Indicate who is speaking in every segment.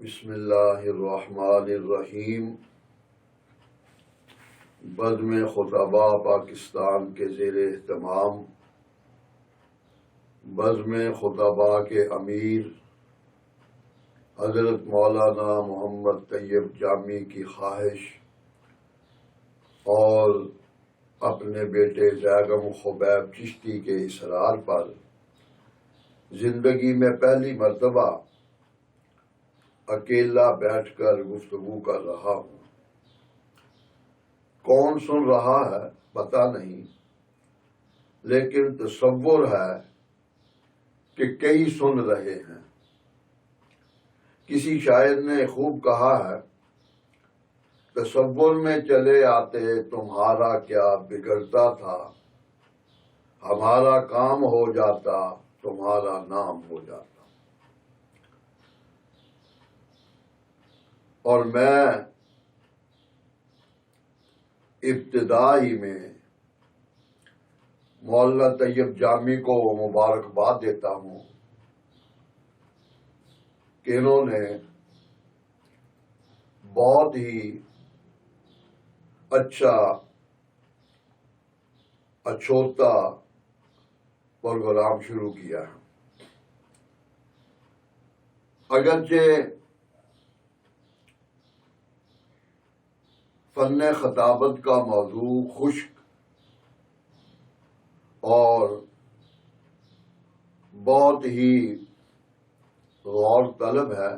Speaker 1: بسم اللہ الرحمن الرحیم۔ بزم خطباء پاکستان کے زیر اہتمام بزم خطباء کے امیر حضرت مولانا محمد طیب جامی کی خواہش اور اپنے بیٹے زیغم خبیب چشتی کے اصرار پر زندگی میں پہلی مرتبہ اکیلا بیٹھ کر گفتگو کر رہا ہوں۔ کون سن رہا ہے پتہ نہیں، لیکن تصور ہے کہ کئی سن رہے ہیں۔ کسی شاعر نے خوب کہا ہے، تصور میں چلے آتے تمہارا کیا بگڑتا تھا، ہمارا کام ہو جاتا تمہارا نام ہو جاتا۔ اور میں ابتدائی میں مولانا طیب جامی کو مبارکباد دیتا ہوں کہ انہوں نے بہت ہی اچھا اچھوتا پروگرام شروع کیا ہے۔ اگرچہ فن خطابت کا موضوع خشک اور بہت ہی غور طلب ہے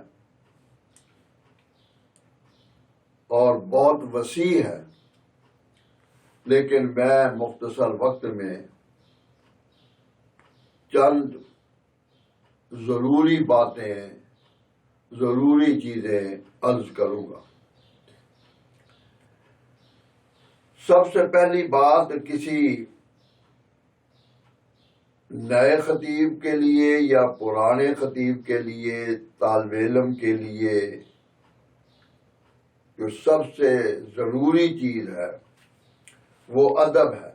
Speaker 1: اور بہت وسیع ہے، لیکن میں مختصر وقت میں چند ضروری باتیں، ضروری چیزیں عرض کروں گا۔ سب سے پہلی بات، کسی نئے خطیب کے لیے یا پرانے خطیب کے لیے، طالب علم کے لیے جو سب سے ضروری چیز ہے وہ ادب ہے۔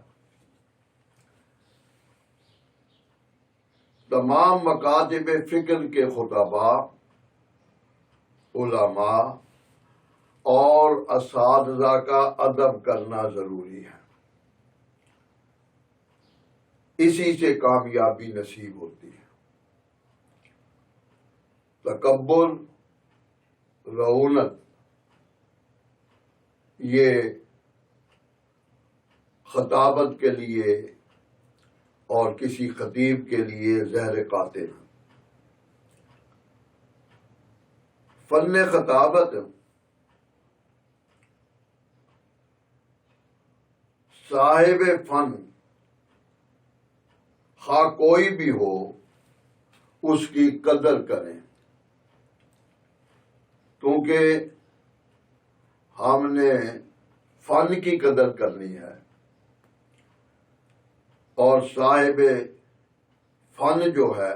Speaker 1: تمام مکاتب فکر کے خطباء، علماء اور اساتذہ کا ادب کرنا ضروری ہے۔ اسی سے کامیابی نصیب ہوتی ہے۔ تکبر، رعونت، یہ خطابت کے لیے اور کسی خطیب کے لیے زہر قاتل ہے۔ فن خطابت صاحب فن خواہ کوئی بھی ہو اس کی قدر کریں، کیونکہ ہم نے فن کی قدر کرنی ہے اور صاحب فن جو ہے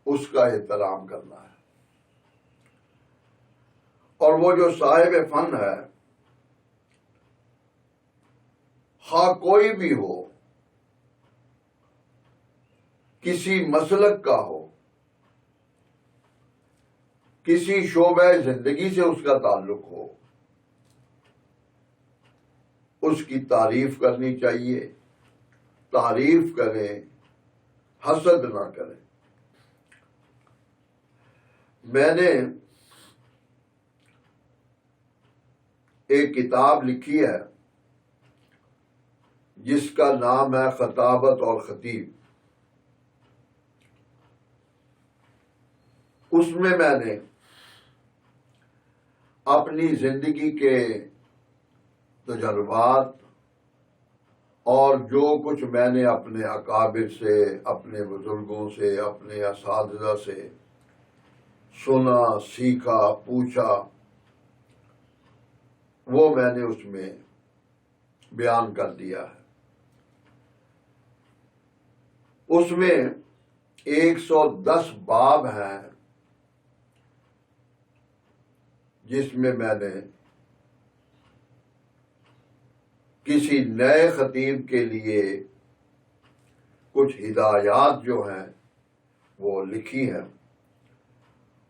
Speaker 1: اس کا احترام کرنا ہے۔ اور وہ جو صاحب فن ہے، خواہ کوئی بھی ہو، کسی مسلک کا ہو، کسی شعبہ زندگی سے اس کا تعلق ہو، اس کی تعریف کرنی چاہیے۔ تعریف کریں، حسد نہ کریں۔ میں نے ایک کتاب لکھی ہے جس کا نام ہے خطابت اور خطیب۔ اس میں نے اپنی زندگی کے تجربات اور جو کچھ میں نے اپنے اکابر سے، اپنے بزرگوں سے، اپنے اساتذہ سے سنا، سیکھا، پوچھا، وہ میں نے اس میں بیان کر دیا ہے۔ اس میں 110 باب ہیں جس میں نے کسی نئے خطیب کے لیے کچھ ہدایات جو ہیں وہ لکھی ہیں،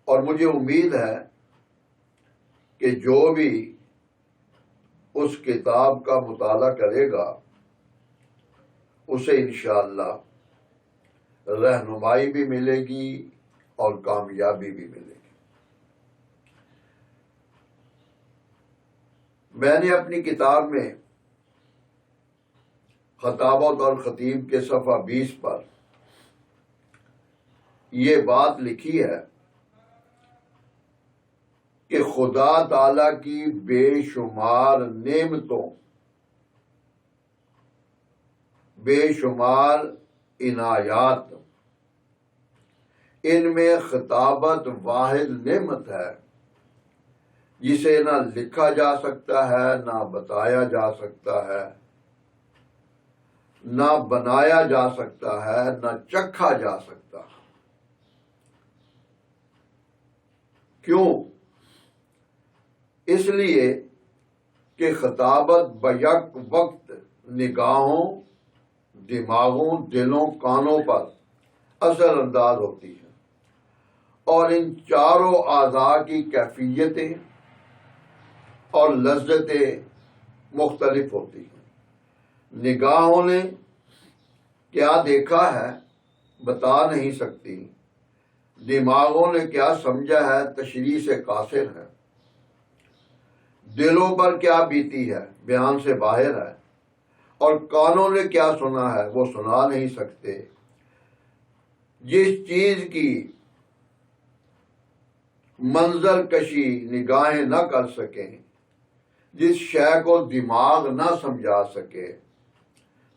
Speaker 1: اور مجھے امید ہے کہ جو بھی اس کتاب کا مطالعہ کرے گا اسے انشاءاللہ رہنمائی بھی ملے گی اور کامیابی بھی ملے گی۔ میں نے اپنی کتاب میں خطابت اور خطیب کے صفحہ 20 پر یہ بات لکھی ہے کہ خدا تعالی کی بے شمار نعمتوں، بے شمار عنایات، ان میں خطابت واحد نعمت ہے جسے نہ لکھا جا سکتا ہے، نہ بتایا جا سکتا ہے، نہ بنایا جا سکتا ہے، نہ چکھا جا سکتا ہے۔ کیوں؟ اس لیے کہ خطابت بیک وقت نگاہوں، دماغوں، دلوں، کانوں پر اثر انداز ہوتی ہے، اور ان چاروں اعضاء کی کیفیتیں اور لذتیں مختلف ہوتی ہیں۔ نگاہوں نے کیا دیکھا ہے بتا نہیں سکتی، دماغوں نے کیا سمجھا ہے تشریح سے قاصر ہے، دلوں پر کیا بیتی ہے بیان سے باہر ہے، اور کانوں نے کیا سنا ہے وہ سنا نہیں سکتے۔ جس چیز کی منظر کشی نگاہیں نہ کر سکیں، جس شے کو دماغ نہ سمجھا سکے،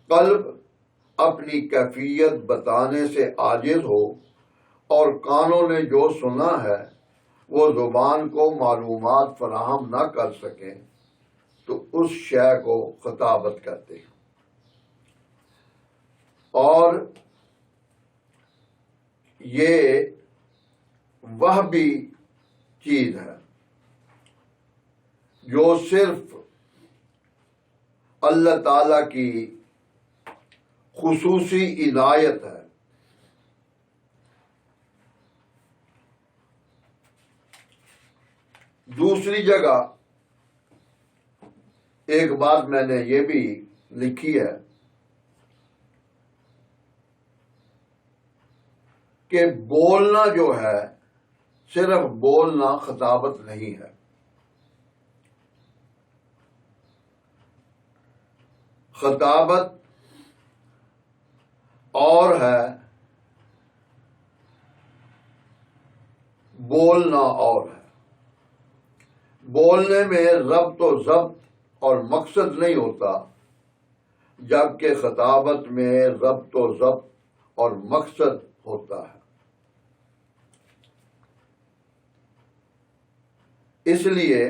Speaker 1: قلب اپنی کیفیت بتانے سے عاجز ہو، اور کانوں نے جو سنا ہے وہ زبان کو معلومات فراہم نہ کر سکیں، تو اس شے کو خطابت کہتے ہیں۔ اور یہ وہ بھی چیز ہے جو صرف اللہ تعالی کی خصوصی عنایت ہے۔ دوسری جگہ ایک بات میں نے یہ بھی لکھی ہے کہ بولنا جو ہے صرف بولنا خطابت نہیں ہے، خطابت اور ہے، بولنا اور ہے۔ بولنے میں ربط و ضبط اور مقصد نہیں ہوتا، جبکہ خطابت میں ربط و ضبط اور مقصد ہوتا ہے۔ اس لیے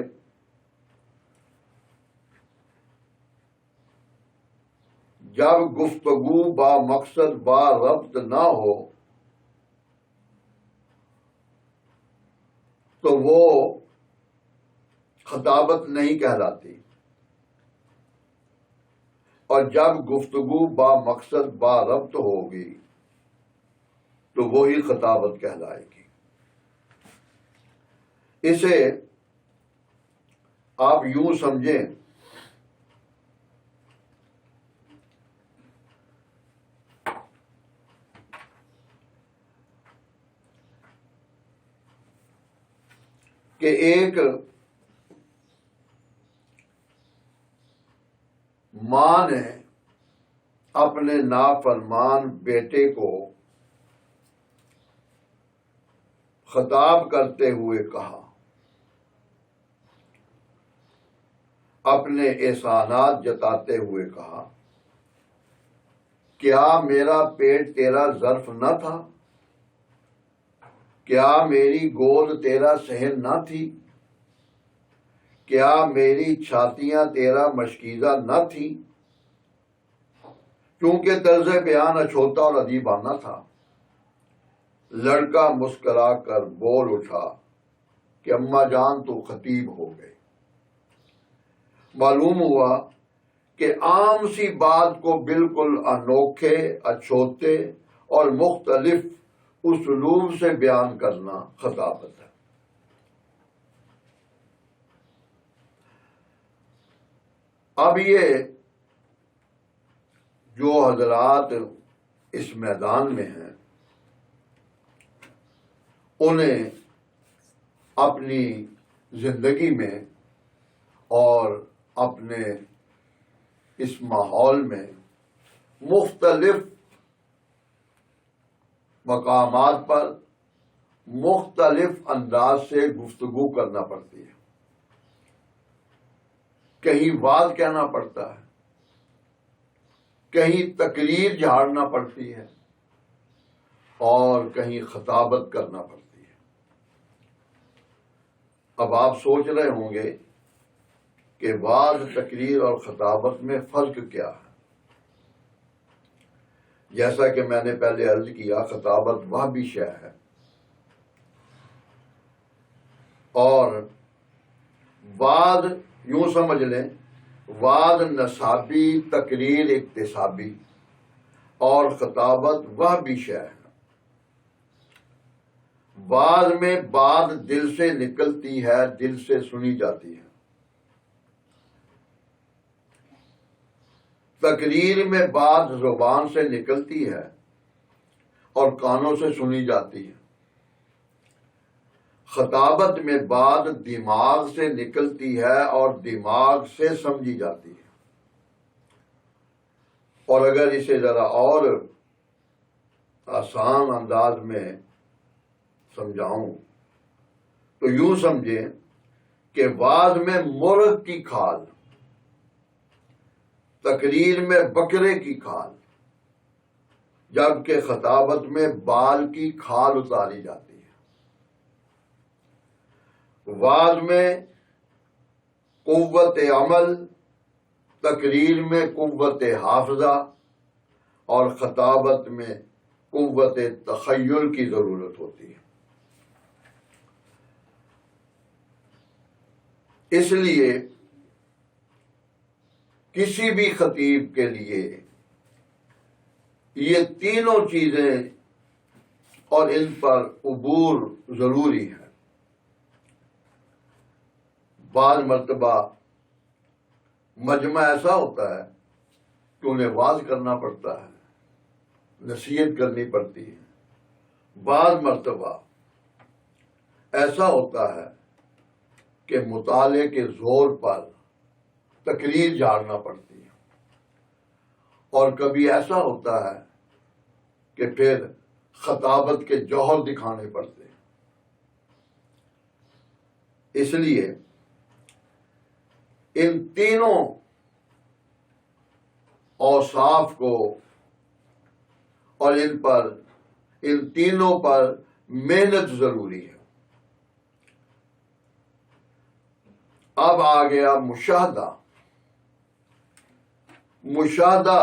Speaker 1: جب گفتگو با مقصد با ربط نہ ہو تو وہ خطابت نہیں کہلاتی، اور جب گفتگو با مقصد با ربط ہوگی تو وہی خطابت کہلائے گی۔ اسے آپ یوں سمجھیں کہ ایک ماں نے اپنے نافرمان بیٹے کو خطاب کرتے ہوئے کہا، اپنے احسانات جتاتے ہوئے کہا، کیا میرا پیٹ تیرا ظرف نہ تھا؟ کیا میری گود تیرا صحن نہ تھی؟ کیا میری چھاتیاں تیرا مشکیزہ نہ تھی؟ کیونکہ طرز بیان اچھوتا اور ادیبانہ تھا۔ لڑکا مسکرا کر بول اٹھا کہ اماں جان تو خطیب ہو گئے۔ معلوم ہوا کہ عام سی بات کو بالکل انوکھے، اچھوتے اور مختلف اسلوب سے بیان کرنا خطابت ہے۔ اب یہ جو حضرات اس میدان میں ہیں انہیں اپنی زندگی میں اور اپنے اس ماحول میں مختلف مقامات پر مختلف انداز سے گفتگو کرنا پڑتی ہے. کہیں وعظ کہنا پڑتا ہے، کہیں تقریر جھاڑنا پڑتی ہے، اور کہیں خطابت کرنا پڑتی ہے. اب آپ سوچ رہے ہوں گے کہ وعظ، تقریر اور خطابت میں فرق کیا ہے. جیسا کہ میں نے پہلے عرض کیا، خطابت وہ بھی شے ہے اور وعظ یوں سمجھ لیں، وعظ نصابی، تقریر اکتسابی، اور خطابت وہ بھی شے ہے. وعظ میں بات دل سے نکلتی ہے، دل سے سنی جاتی ہے. تقریر میں بات زبان سے نکلتی ہے اور کانوں سے سنی جاتی ہے. خطابت میں بات دماغ سے نکلتی ہے اور دماغ سے سمجھی جاتی ہے. اور اگر اسے ذرا اور آسان انداز میں سمجھاؤں تو یوں سمجھیں کہ وعظ میں مرغ کی کھال، تقریر میں بکرے کی کھال، جبکہ خطابت میں بال کی کھال اتاری جاتی ہے. وعظ میں قوت عمل، تقریر میں قوت حافظہ، اور خطابت میں قوت تخیل کی ضرورت ہوتی ہے. اس لیے کسی بھی خطیب کے لیے یہ تینوں چیزیں اور ان پر عبور ضروری ہے. بعض مرتبہ مجمع ایسا ہوتا ہے کہ انہیں واعظ کرنا پڑتا ہے، نصیحت کرنی پڑتی ہے. بعض مرتبہ ایسا ہوتا ہے کہ مطالعے کے زور پر تقریر جھاڑنا پڑتی ہے، اور کبھی ایسا ہوتا ہے کہ پھر خطابت کے جوہر دکھانے پڑتے ہیں. اس لیے ان تینوں اوصاف کو اور ان تینوں پر محنت ضروری ہے. اب آ گیا مشاہدہ. مشاہدہ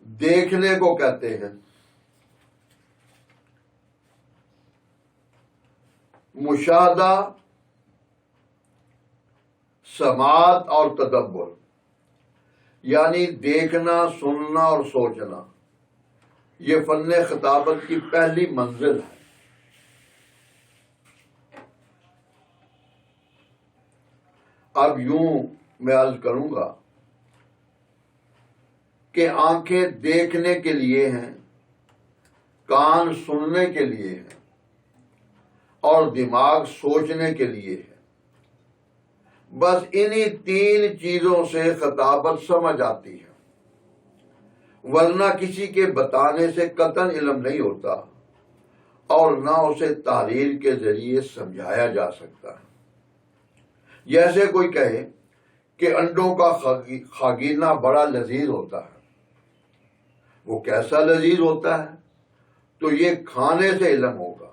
Speaker 1: دیکھنے کو کہتے ہیں. مشاہدہ، سماعت اور تدبر، یعنی دیکھنا، سننا اور سوچنا، یہ فن خطابت کی پہلی منزل ہے. اب یوں میں عرض کروں گا کہ آنکھیں دیکھنے کے لیے ہیں، کان سننے کے لیے ہیں، اور دماغ سوچنے کے لیے ہے. بس انہی تین چیزوں سے خطابت سمجھ آتی ہے، ورنہ کسی کے بتانے سے قطعاً علم نہیں ہوتا اور نہ اسے تحریر کے ذریعے سمجھایا جا سکتا ہے. جیسے کوئی کہے کہ انڈوں کا خاگینہ بڑا لذیذ ہوتا ہے. وہ کیسا لذیذ ہوتا ہے؟ تو یہ کھانے سے علم ہوگا.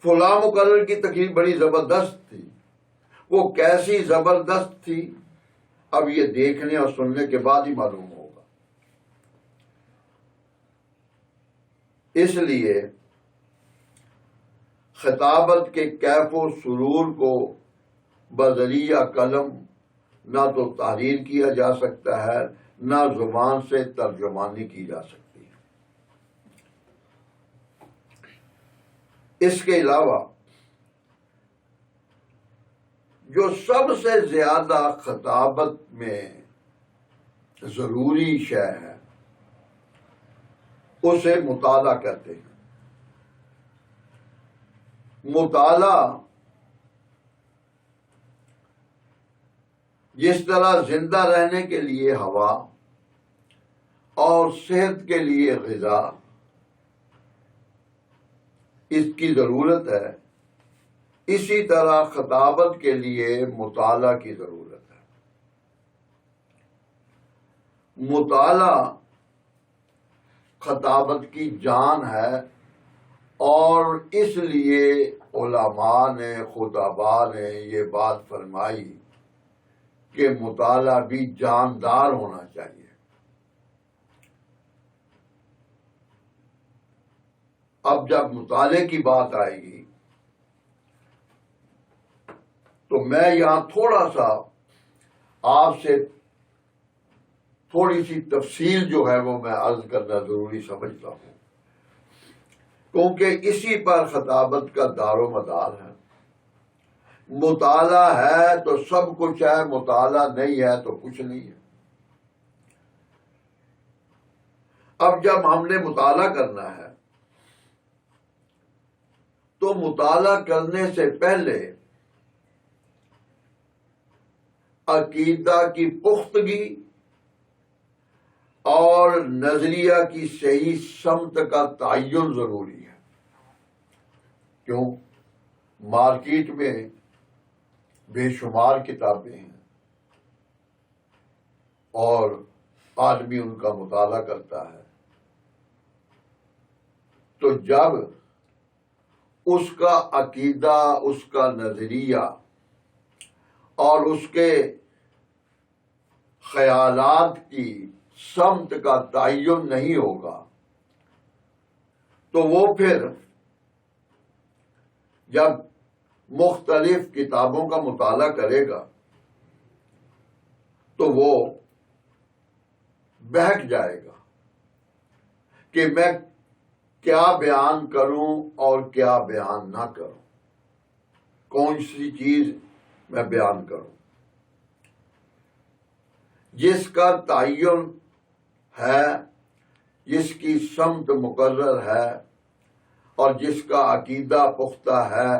Speaker 1: فلاں مقرر کی تقریر بڑی زبردست تھی. وہ کیسی زبردست تھی، اب یہ دیکھنے اور سننے کے بعد ہی معلوم ہوگا. اس لیے خطابت کے کیف و سرور کو بذریعہ قلم نہ تو تحریر کیا جا سکتا ہے، نہ زبان سے ترجمانی کی جا سکتی ہے. اس کے علاوہ جو سب سے زیادہ خطابت میں ضروری شے ہے اسے مطالعہ کہتے ہیں۔ مطالعہ جس طرح زندہ رہنے کے لیے ہوا اور صحت کے لیے غذا اس کی ضرورت ہے، اسی طرح خطابت کے لیے مطالعہ کی ضرورت ہے۔ مطالعہ خطابت کی جان ہے، اور اس لیے علماء نے، خطباء نے یہ بات فرمائی کہ مطالعہ بھی جاندار ہونا چاہیے۔ اب جب مطالعے کی بات آئے گی تو میں یہاں تھوڑا سا آپ سے تھوڑی سی تفصیل جو ہے وہ میں عرض کرنا ضروری سمجھتا ہوں، کیونکہ اسی پر خطابت کا دار و مدار ہے۔ مطالعہ ہے تو سب کچھ ہے، مطالعہ نہیں ہے تو کچھ نہیں ہے۔ اب جب ہم نے مطالعہ کرنا ہے تو مطالعہ کرنے سے پہلے عقیدہ کی پختگی اور نظریہ کی صحیح سمت کا تعین ضروری ہے۔ کیوں؟ مارکیٹ میں بے شمار کتابیں ہیں اور آدمی ان کا مطالعہ کرتا ہے، تو جب اس کا عقیدہ، اس کا نظریہ اور اس کے خیالات کی سمت کا تعین نہیں ہوگا تو وہ پھر جب مختلف کتابوں کا مطالعہ کرے گا تو وہ بہک جائے گا کہ میں کیا بیان کروں اور کیا بیان نہ کروں، کون سی چیز میں بیان کروں۔ جس کا تعین ہے، جس کی سمت مقرر ہے اور جس کا عقیدہ پختہ ہے،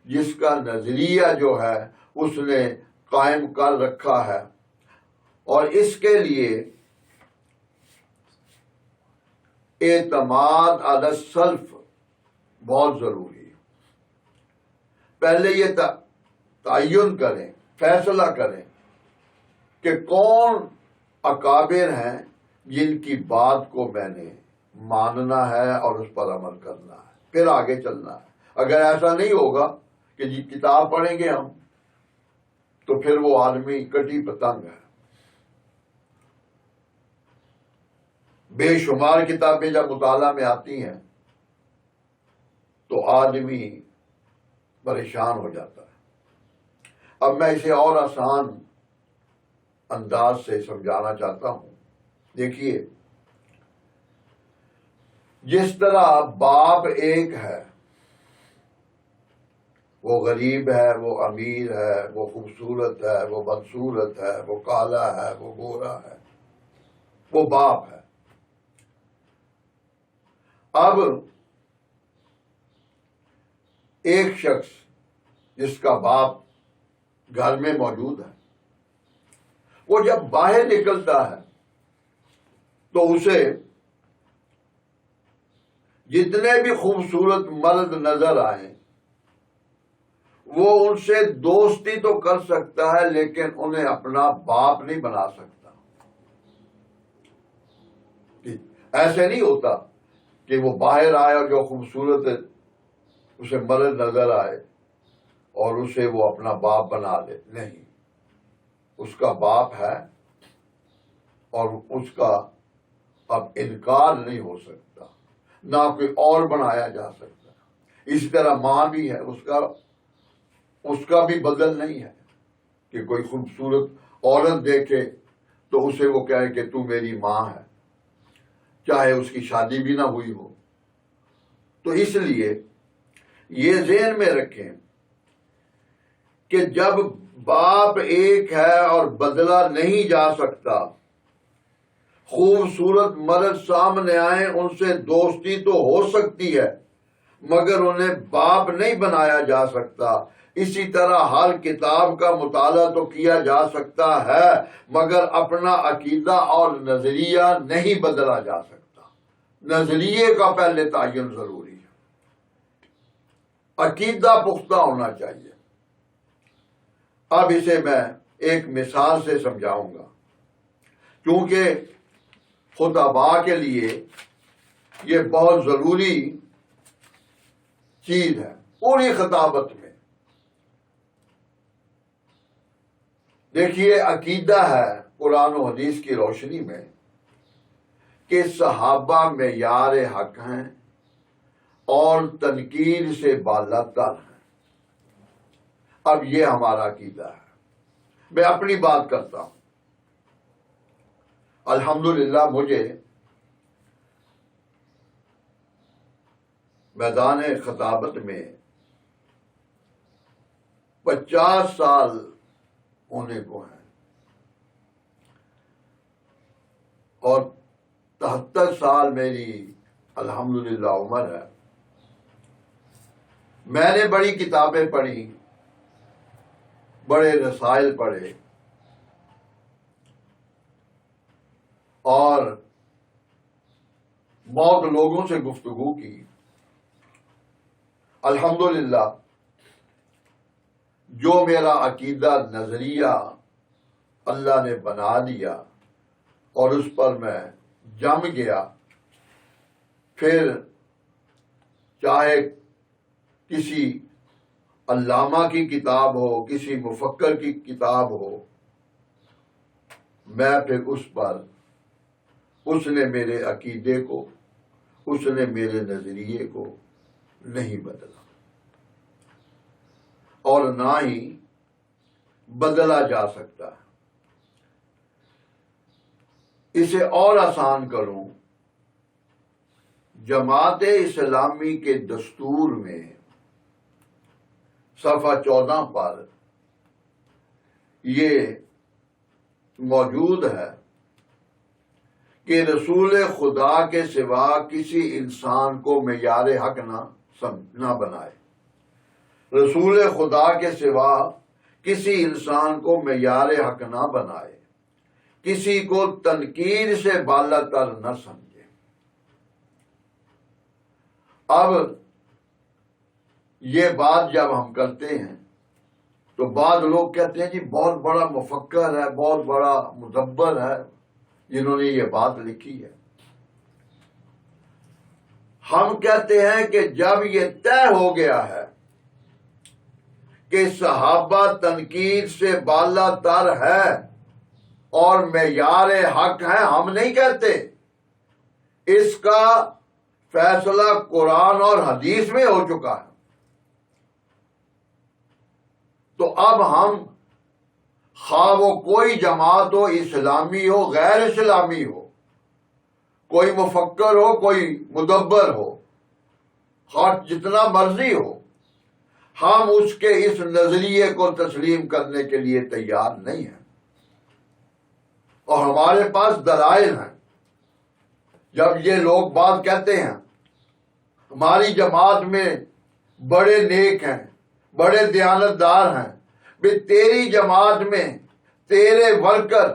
Speaker 1: جس کا نظریہ جو ہے اس نے قائم کر رکھا ہے، اور اس کے لیے اعتماد علی السلف بہت ضروری ہے۔ پہلے یہ تعین کریں، فیصلہ کریں کہ کون اکابر ہیں جن کی بات کو میں نے ماننا ہے اور اس پر عمل کرنا ہے، پھر آگے چلنا ہے۔ اگر ایسا نہیں ہوگا کہ جی کتاب پڑھیں گے ہم تو پھر وہ آدمی کٹی پتنگ ہے۔ بے شمار کتابیں جب مطالعہ میں آتی ہیں تو آدمی پریشان ہو جاتا ہے۔ اب میں اسے اور آسان انداز سے سمجھانا چاہتا ہوں۔ دیکھیے، جس طرح باپ ایک ہے، وہ غریب ہے، وہ امیر ہے، وہ خوبصورت ہے، وہ بدصورت ہے، وہ کالا ہے، وہ گورا ہے، وہ باپ ہے۔ اب ایک شخص جس کا باپ گھر میں موجود ہے، وہ جب باہر نکلتا ہے تو اسے جتنے بھی خوبصورت مرد نظر آئیں وہ ان سے دوستی تو کر سکتا ہے لیکن انہیں اپنا باپ نہیں بنا سکتا۔ ایسے نہیں ہوتا کہ وہ باہر آئے اور جو خوبصورت اسے مرد نظر آئے اور اسے وہ اپنا باپ بنا لے، نہیں، اس کا باپ ہے اور اس کا اب انکار نہیں ہو سکتا، نہ کوئی اور بنایا جا سکتا۔ اسی طرح ماں بھی ہے، اس کا بھی بدل نہیں ہے کہ کوئی خوبصورت عورت دیکھے تو اسے وہ کہے کہ تو میری ماں ہے، چاہے اس کی شادی بھی نہ ہوئی ہو۔ تو اس لیے یہ ذہن میں رکھیں کہ جب باپ ایک ہے اور بدلا نہیں جا سکتا. خوبصورت مرد سامنے آئیں ان سے دوستی تو ہو سکتی ہے مگر انہیں باپ نہیں بنایا جا سکتا. اسی طرح ہر کتاب کا مطالعہ تو کیا جا سکتا ہے مگر اپنا عقیدہ اور نظریہ نہیں بدلا جا سکتا. نظریے کا پہلے تعین ضروری ہے، عقیدہ پختہ ہونا چاہیے. اب اسے میں ایک مثال سے سمجھاؤں گا کیونکہ خطباء کے لیے یہ بہت ضروری چیز ہے. پوری خطابت میں دیکھیے، عقیدہ ہے قرآن و حدیث کی روشنی میں کہ صحابہ معیار حق ہیں اور تنقید سے بالا تر ہیں. اب یہ ہمارا عقیدہ ہے. میں اپنی بات کرتا ہوں. الحمدللہ مجھے میدان خطابت میں 50 سال ہونے کو ہیں اور 73 سال میری الحمدللہ عمر ہے. میں نے بڑی کتابیں پڑھی، بڑے رسائل پڑھے اور بہت لوگوں سے گفتگو کی. الحمدللہ جو میرا عقیدہ نظریہ اللہ نے بنا دیا اور اس پر میں جم گیا، پھر چاہے کسی علامہ کی کتاب ہو، کسی مفکر کی کتاب ہو، میں پھر اس پر، اس نے میرے عقیدے کو، اس نے میرے نظریے کو نہیں بدلا اور نہ ہی بدلا جا سکتا. اسے اور آسان کروں، جماعت اسلامی کے دستور میں صفحہ 14 پر یہ موجود ہے کہ رسول خدا کے سوا کسی انسان کو معیار حق نہ بنائے. رسول خدا کے سوا کسی انسان کو معیار حق نہ بنائے، کسی کو تنقید سے بالا تر نہ سمجھے. اب یہ بات جب ہم کرتے ہیں تو بعض لوگ کہتے ہیں جی بہت بڑا مفکر ہے، بہت بڑا مدبر ہے جنہوں نے یہ بات لکھی ہے. ہم کہتے ہیں کہ جب یہ طے ہو گیا ہے کہ صحابہ تنقید سے بالا تر ہے اور معیار حق ہے، ہم نہیں کہتے. اس کا فیصلہ قرآن اور حدیث میں ہو چکا ہے. تو اب ہم خواہ وہ کوئی جماعت ہو، اسلامی ہو غیر اسلامی ہو، کوئی مفکر ہو کوئی مدبر ہو، خواہ جتنا مرضی ہو، ہم اس کے اس نظریے کو تسلیم کرنے کے لیے تیار نہیں ہیں اور ہمارے پاس دلائل ہیں. جب یہ لوگ بات کہتے ہیں ہماری جماعت میں بڑے نیک ہیں، بڑے دیانتدار ہیں، بھی تیری جماعت میں تیرے ورکر،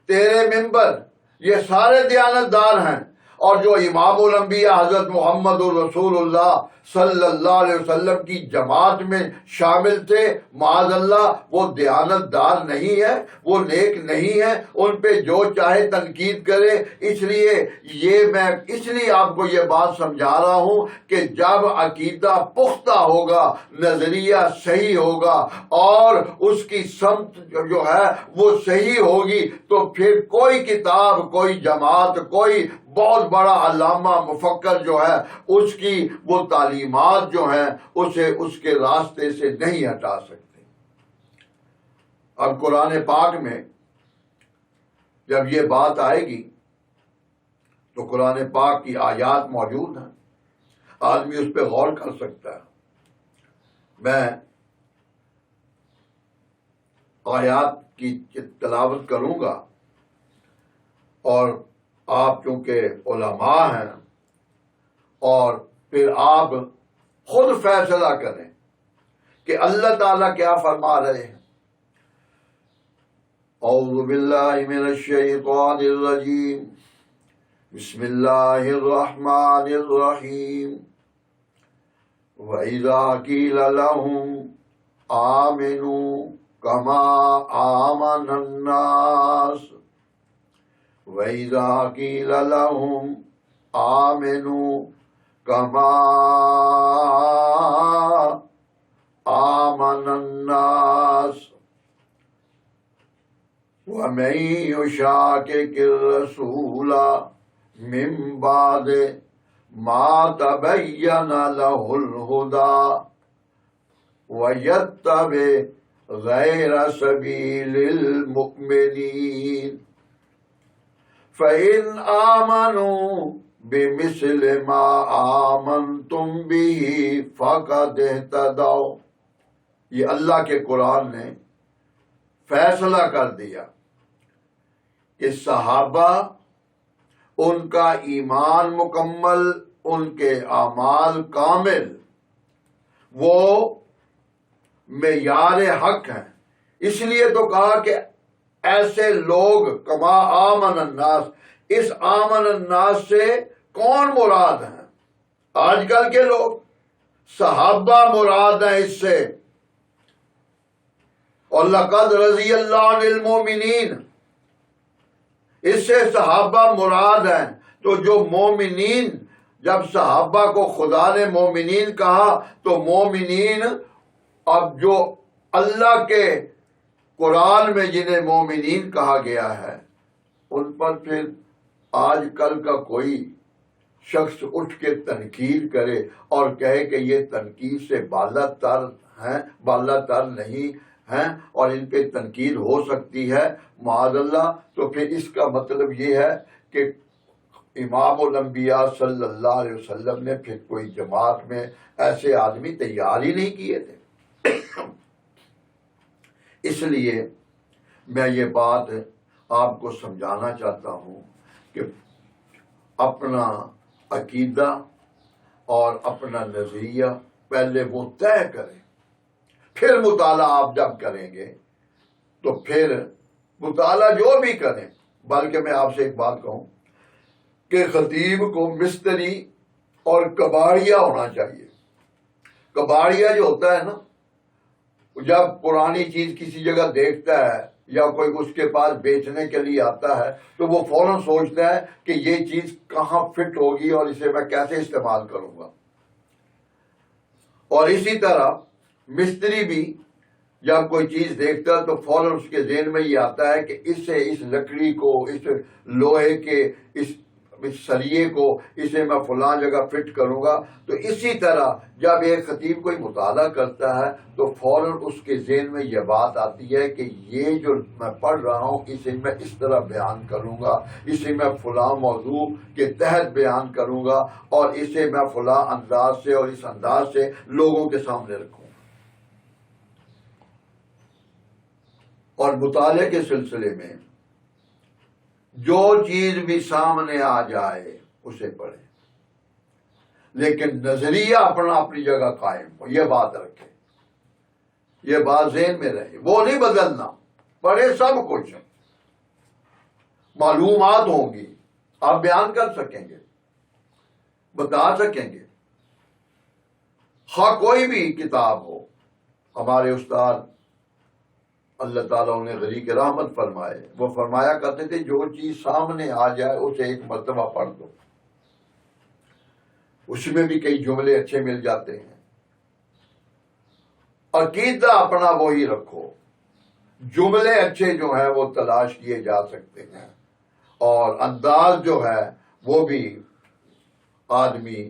Speaker 1: تیرے ممبر یہ سارے دیانتدار ہیں اور جو امام الانبیاء حضرت محمد الرسول اللہ صلی اللہ علیہ وسلم کی جماعت میں شامل تھے، معاذ اللہ وہ دیانتدار نہیں ہے، وہ نیک نہیں ہے، ان پہ جو چاہے تنقید کرے. اس لیے میں اس لیے آپ کو یہ بات سمجھا رہا ہوں کہ جب عقیدہ پختہ ہوگا، نظریہ صحیح ہوگا اور اس کی سمت جو ہے وہ صحیح ہوگی تو پھر کوئی کتاب، کوئی جماعت، کوئی بہت بڑا علامہ مفکر جو ہے اس کی وہ تعلیمات جو ہیں اسے اس کے راستے سے نہیں ہٹا سکتے. اب قرآن پاک میں جب یہ بات آئے گی تو قرآن پاک کی آیات موجود ہیں، آدمی اس پہ غور کر سکتا ہے. میں آیات کی تلاوت کروں گا، اور آپ چونکہ علماء ہیں، اور پھر آپ خود فیصلہ کریں کہ اللہ تعالیٰ کیا فرما رہے ہیں۔ اعوذ باللہ من الشیطان الرجیم، بسم اللہ الرحمن الرحیم۔ وَإِذَا قِيلَ لَهُمْ آمِنُوا كَمَا آمَنَ النَّاسُ وَإِذَا قِيلَ لَهُمْ آمِنُوا كَمَا آمَنَ النَّاسُ وَمَن يُشَاقِقِ الرَّسُولَ مِن بَعْدِ مَا تَبَيَّنَ لَهُ الْهُدَى وَيَتَّبِعْ غَيْرَ سَبِيلِ الْمُؤْمِنِينَ فَإِنْ آمَنُوا بِمِثْلِ مَا آمَنْتُمْ بِهِ فَقَدِ اهْتَدَوْا۔ یہ اللہ کے قرآن نے فیصلہ کر دیا کہ صحابہ، ان کا ایمان مکمل، ان کے اعمال کامل، وہ معیار حق ہیں۔ اس لیے تو کہا کہ ایسے لوگ کما آمن الناس، اس آمن الناس سے کون مراد ہیں؟ آج کل کے لوگ، صحابہ مراد ہیں اس سے۔ اور لقد رضی اللہ عن المؤمنین، اس سے صحابہ مراد ہیں۔ تو جو مومنین، جب صحابہ کو خدا نے مومنین کہا تو مومنین، اب جو اللہ کے قرآن میں جنہیں مومنین کہا گیا ہے، ان پر پھر آج کل کا کوئی شخص اٹھ کے تنقید کرے اور کہے کہ یہ تنقید سے بالا تر ہیں، بالا تر نہیں ہیں، اور ان پہ تنقید ہو سکتی ہے، معاذ اللہ، تو پھر اس کا مطلب یہ ہے کہ امام الانبیاء صلی اللہ علیہ وسلم نے پھر کوئی جماعت میں ایسے آدمی تیار ہی نہیں کیے تھے۔ اس لیے میں یہ بات آپ کو سمجھانا چاہتا ہوں کہ اپنا عقیدہ اور اپنا نظریہ پہلے وہ طے کریں، پھر مطالعہ آپ جب کریں گے تو پھر مطالعہ جو بھی کریں۔ بلکہ میں آپ سے ایک بات کہوں کہ خطیب کو مستری اور کباڑیا ہونا چاہیے۔ کباڑیا جو ہوتا ہے نا، جب پرانی چیز کسی جگہ دیکھتا ہے یا کوئی اس کے پاس بیچنے کے لیے آتا ہے تو وہ فوراً سوچتا ہے کہ یہ چیز کہاں فٹ ہوگی اور اسے میں کیسے استعمال کروں گا۔ اور اسی طرح مستری بھی جب کوئی چیز دیکھتا ہے تو فوراً اس کے ذہن میں یہ آتا ہے کہ اس لکڑی کو، اس لوہے کے اس سریے کو، اسے میں فلاں جگہ فٹ کروں گا۔ تو اسی طرح جب ایک خطیب کوئی مطالعہ کرتا ہے تو فوراً اس کے ذہن میں یہ بات آتی ہے کہ یہ جو میں پڑھ رہا ہوں اسے میں اس طرح بیان کروں گا، اسے میں فلاں موضوع کے تحت بیان کروں گا، اور اسے میں فلاں انداز سے اور اس انداز سے لوگوں کے سامنے رکھوں گا۔ اور مطالعے کے سلسلے میں جو چیز بھی سامنے آ جائے اسے پڑھیں، لیکن نظریہ اپنی جگہ قائم ہو، یہ بات رکھیں، یہ بات ذہن میں رہے، وہ نہیں بدلنا۔ پڑھے سب کچھ، معلومات ہوں گی، آپ بیان کر سکیں گے، بتا سکیں گے۔ ہاں کوئی بھی کتاب ہو، ہمارے استاد اللہ تعالیٰ انہیں غریق رحمت فرمائے، وہ فرمایا کرتے تھے جو چیز سامنے آ جائے اسے ایک مرتبہ پڑھ دو، اس میں بھی کئی جملے اچھے مل جاتے ہیں۔ عقیدہ اپنا وہی رکھو، جملے اچھے جو ہیں وہ تلاش کیے جا سکتے ہیں، اور انداز جو ہے وہ بھی آدمی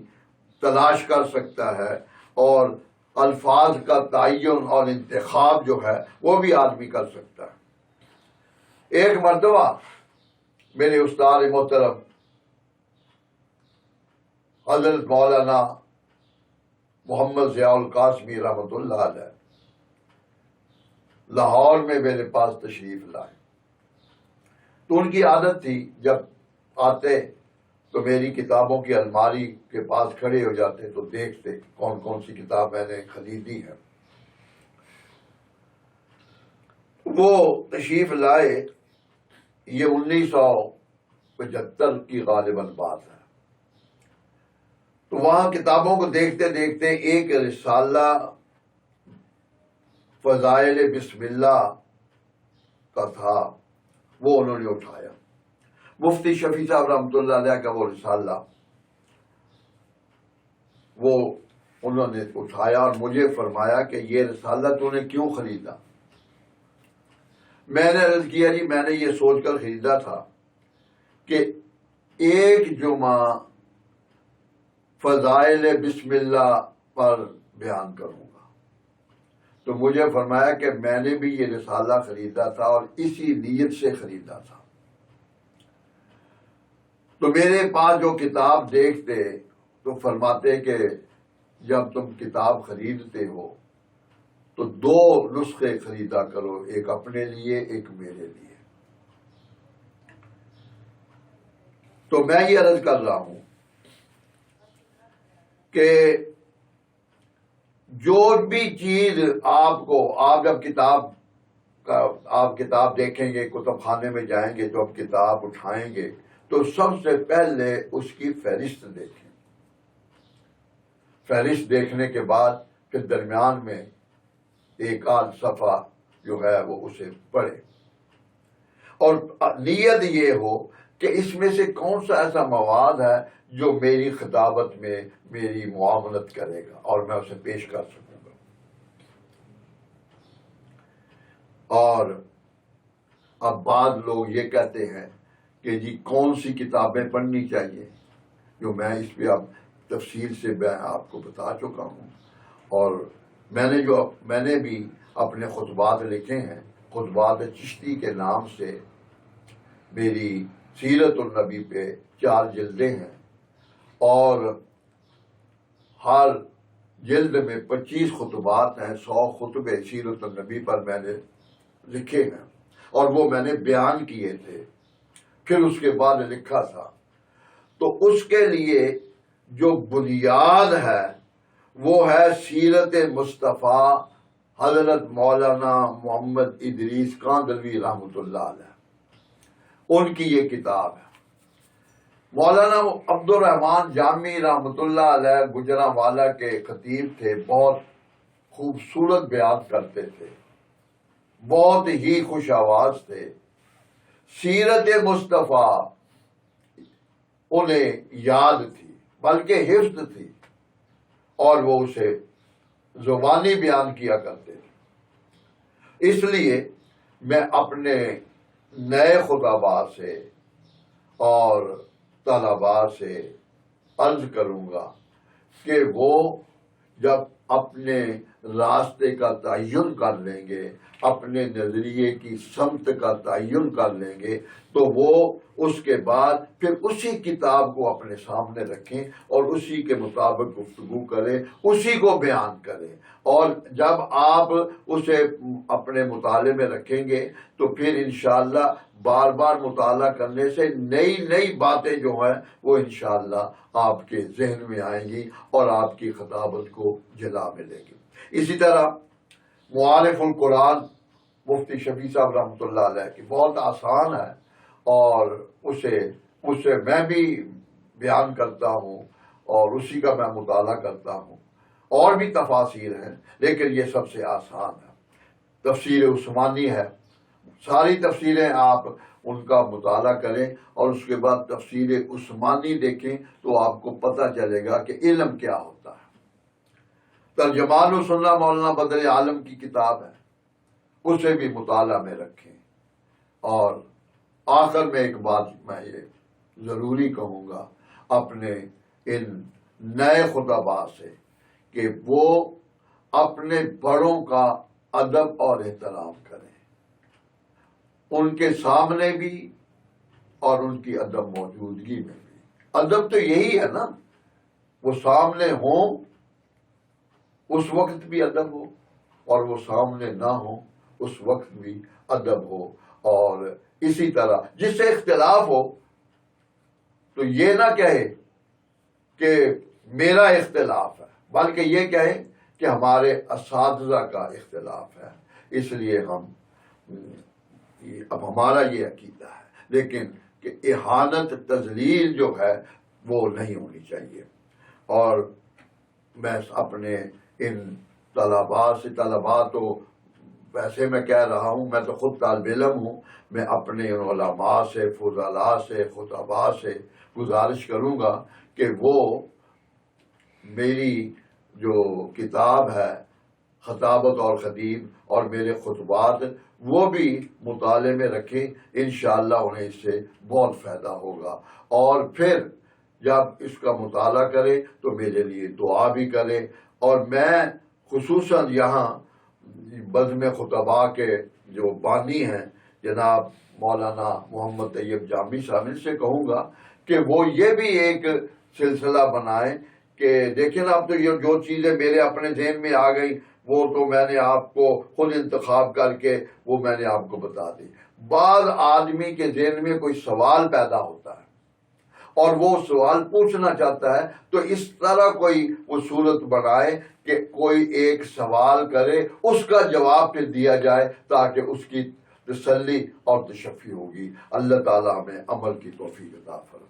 Speaker 1: تلاش کر سکتا ہے، اور الفاظ کا تعین اور انتخاب جو ہے وہ بھی آدمی کر سکتا ہے۔ ایک مرتبہ میرے استاد محترم حضرت مولانا محمد ضیاء القاسمی رحمۃ اللہ علیہ لاہور میں میرے پاس تشریف لائے. تو ان کی عادت تھی جب آتے تو میری کتابوں کی الماری کے پاس کھڑے ہو جاتے تو دیکھتے کون کون سی کتاب میں نے خریدی ہے. وہ تشریف لائے، یہ 1975 کی غالباً بات ہے. تو وہاں کتابوں کو دیکھتے دیکھتے ایک رسالہ فضائل بسم اللہ کا تھا، وہ انہوں نے اٹھایا. مفتی شفیع صاحب رحمۃ اللہ علیہ کا وہ رسالہ وہ انہوں نے اٹھایا اور مجھے فرمایا کہ یہ رسالہ تو نے کیوں خریدا؟ میں نے عرض کیا جی میں نے یہ سوچ کر خریدا تھا کہ ایک جمعہ فضائل بسم اللہ پر بیان کروں گا. تو مجھے فرمایا کہ میں نے بھی یہ رسالہ خریدا تھا اور اسی نیت سے خریدا تھا. تو میرے پاس جو کتاب دیکھتے تو فرماتے کہ جب تم کتاب خریدتے ہو تو 2 نسخے خریدا کرو، ایک اپنے لیے ایک میرے لیے. تو میں یہ عرض کر رہا ہوں کہ جو بھی چیز آپ جب آپ کتاب دیکھیں گے، کتب خانے میں جائیں گے تو آپ کتاب اٹھائیں گے تو سب سے پہلے اس کی فہرست دیکھیں. فہرست دیکھنے کے بعد پھر درمیان میں ایک آدھ صفحہ جو ہے وہ اسے پڑھے اور نیت یہ ہو کہ اس میں سے کون سا ایسا مواد ہے جو میری خطابت میں میری معاونت کرے گا اور میں اسے پیش کر سکوں گا. اور اب بعض لوگ یہ کہتے ہیں کہ جی کون سی کتابیں پڑھنی چاہیے، جو میں اس پہ اب تفصیل سے میں آپ کو بتا چکا ہوں. اور میں نے بھی اپنے خطبات لکھے ہیں. خطبات چشتی کے نام سے میری سیرت النبی پہ 4 جلدیں ہیں اور ہر جلد میں 25 خطبات ہیں. 100 خطبے سیرت النبی پر میں نے لکھے ہیں اور وہ میں نے بیان کیے تھے، پھر اس کے بعد لکھا تھا. تو اس کے لیے جو بنیاد ہے وہ ہے سیرت مصطفیٰ حضرت مولانا محمد ادریس کاندھلوی رحمۃ اللہ علیہ. ان کی یہ کتاب ہے. مولانا عبد الرحمان جامی رحمۃ اللہ علیہ گجرانوالہ کے خطیب تھے، بہت خوبصورت بیان کرتے تھے، بہت ہی خوش آواز تھے. سیرت مصطفیٰ انہیں یاد تھی بلکہ حفظ تھی اور وہ اسے زبانی بیان کیا کرتے تھے. اس لیے میں اپنے نئے خطباء سے اور طلباء سے عرض کروں گا کہ وہ جب اپنے راستے کا تعین کر لیں گے، اپنے نظریے کی سمت کا تعین کر لیں گے تو وہ اس کے بعد پھر اسی کتاب کو اپنے سامنے رکھیں اور اسی کے مطابق گفتگو کریں، اسی کو بیان کریں. اور جب آپ اسے اپنے مطالعے میں رکھیں گے تو پھر انشاءاللہ بار بار مطالعہ کرنے سے نئی باتیں جو ہیں وہ انشاءاللہ آپ کے ذہن میں آئیں گی اور آپ کی خطابت کو جلا ملے گی. اسی طرح معارف القرآن مفتی شفیع صاحب رحمۃ اللہ علیہ کی بہت آسان ہے اور اسے میں بھی بیان کرتا ہوں اور اسی کا میں مطالعہ کرتا ہوں. اور بھی تفاسیر ہیں لیکن یہ سب سے آسان ہے. تفسیر عثمانی ہے، ساری تفسیریں آپ ان کا مطالعہ کریں اور اس کے بعد تفسیر عثمانی دیکھیں تو آپ کو پتہ چلے گا کہ علم کیا ہوتا ہے. ترجمان السنہ مولانا بدر عالم کی کتاب ہے، اسے بھی مطالعہ میں رکھیں. اور آخر میں ایک بات میں یہ ضروری کہوں گا اپنے ان نئے خطباء سے کہ وہ اپنے بڑوں کا ادب اور احترام کریں، ان کے سامنے بھی اور ان کی ادب موجودگی میں بھی. ادب تو یہی ہے نا، وہ سامنے ہوں اس وقت بھی ادب ہو اور وہ سامنے نہ ہو اس وقت بھی ادب ہو. اور اسی طرح جس سے اختلاف ہو تو یہ نہ کہے کہ میرا اختلاف ہے، بلکہ یہ کہے کہ ہمارے اساتذہ کا اختلاف ہے. اس لیے اب ہمارا یہ عقیدہ ہے، لیکن کہ اہانت تذلیل جو ہے وہ نہیں ہونی چاہیے. اور میں اپنے ان طلباء تو ویسے میں کہہ رہا ہوں، میں تو خود طالب علم ہوں، میں اپنے علماء سے، فضلاء سے، خطباء سے گزارش کروں گا کہ وہ میری جو کتاب ہے خطابت اور خطیب اور میرے خطبات وہ بھی مطالعے میں رکھیں. انشاءاللہ انہیں اس سے بہت فائدہ ہوگا. اور پھر جب اس کا مطالعہ کرے تو میرے لیے دعا بھی کرے. اور میں خصوصاً یہاں بزم خطباء کے جو بانی ہیں جناب مولانا محمد طیب جامی صاحب سے کہوں گا کہ وہ یہ بھی ایک سلسلہ بنائیں کہ دیکھیں اب تو یہ جو چیزیں میرے اپنے ذہن میں آ گئی وہ تو میں نے آپ کو خود انتخاب کر کے وہ میں نے آپ کو بتا دی. بعض آدمی کے ذہن میں کوئی سوال پیدا ہوتا ہے اور وہ سوال پوچھنا چاہتا ہے، تو اس طرح کوئی وہ صورت بنائے کہ کوئی ایک سوال کرے، اس کا جواب پھر دیا جائے تاکہ اس کی تسلی اور تشفی ہوگی. اللہ تعالیٰ ہمیں عمل کی توفیق عطا فرمائے.